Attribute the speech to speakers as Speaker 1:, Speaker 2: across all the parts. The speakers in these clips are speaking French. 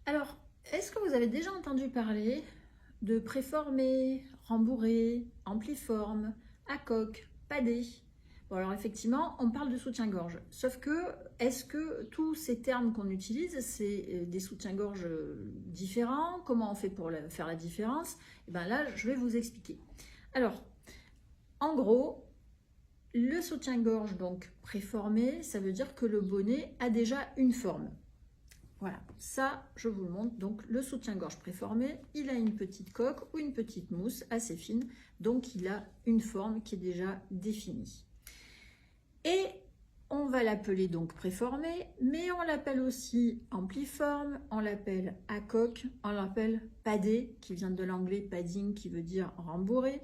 Speaker 1: Alors, est-ce que vous avez déjà entendu parler de préformé, rembourré, ampliforme, à coque, padé? Bon, alors effectivement, on parle de soutien-gorge. Sauf que, est-ce que tous ces termes qu'on utilise, c'est des soutiens-gorge différents? Comment on fait pour faire la différence? Et bien là, je vais vous expliquer. Alors, en gros, le soutien-gorge donc préformé, ça veut dire que le bonnet a déjà une forme. Voilà, ça, je vous le montre. Donc, le soutien-gorge préformé, il a une petite coque ou une petite mousse assez fine. Donc, il a une forme qui est déjà définie. Et on va l'appeler donc préformé, mais on l'appelle aussi ampliforme, on l'appelle à coque, on l'appelle padé, qui vient de l'anglais padding, qui veut dire rembourré.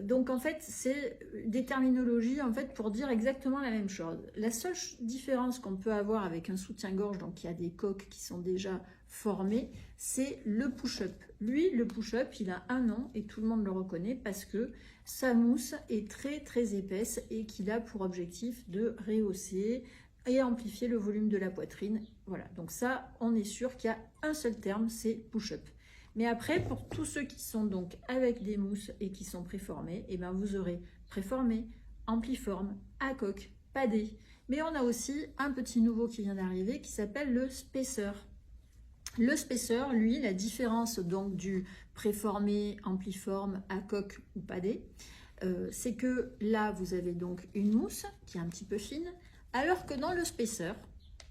Speaker 1: Donc en fait, c'est des terminologies en fait pour dire exactement la même chose. La seule différence qu'on peut avoir avec un soutien-gorge, donc qui a des coques qui sont déjà formées, c'est le push-up. Lui, le push-up, il a un nom et tout le monde le reconnaît parce que sa mousse est très très épaisse et qu'il a pour objectif de rehausser et amplifier le volume de la poitrine. Voilà, donc ça, on est sûr qu'il y a un seul terme, c'est push-up. Mais après, pour tous ceux qui sont donc avec des mousses et qui sont préformés, et ben vous aurez préformé, ampliforme, à coque, padé. Mais on a aussi un petit nouveau qui vient d'arriver qui s'appelle le spacer. Le spacer, lui, la différence donc du préformé, ampliforme, à coque ou padé, c'est que là, vous avez donc une mousse qui est un petit peu fine, alors que dans le spacer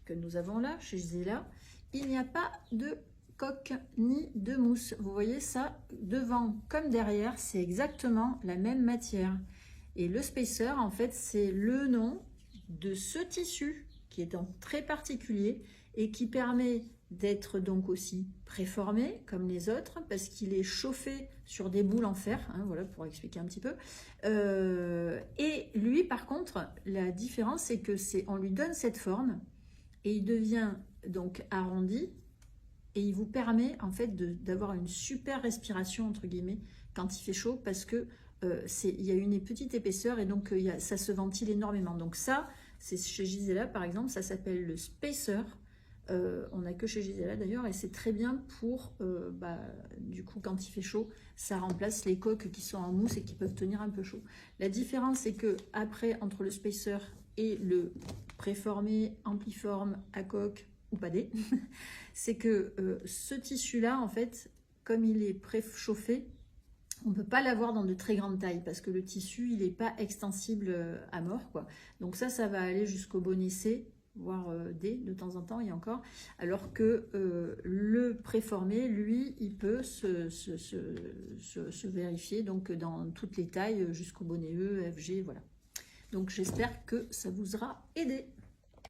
Speaker 1: que nous avons là, chez Gisela, il n'y a pas de coque ni de mousse. Vous voyez ça, devant comme derrière, c'est exactement la même matière. Et le spacer, en fait, c'est le nom de ce tissu qui est donc très particulier et qui permet d'être donc aussi préformé comme les autres parce qu'il est chauffé sur des boules en fer, hein, voilà pour expliquer un petit peu. Et lui, par contre, la différence, c'est que on lui donne cette forme et il devient donc arrondi. Et il vous permet en fait d'avoir une super respiration entre guillemets quand il fait chaud parce que il y a une petite épaisseur et donc ça se ventile énormément. Donc ça, c'est chez Gisela par exemple, ça s'appelle le spacer. On n'a que chez Gisela d'ailleurs et c'est très bien pour du coup quand il fait chaud, ça remplace les coques qui sont en mousse et qui peuvent tenir un peu chaud. La différence c'est que après entre le spacer et le préformé, ampliforme, à coque ou padé, c'est que ce tissu-là, en fait, comme il est préchauffé, on ne peut pas l'avoir dans de très grandes tailles parce que le tissu, il n'est pas extensible à mort, quoi. Donc ça va aller jusqu'au bonnet C, voire D de temps en temps et encore, alors que le préformé, lui, il peut se vérifier donc dans toutes les tailles jusqu'au bonnet E, F, G, voilà. Donc j'espère que ça vous aura aidé.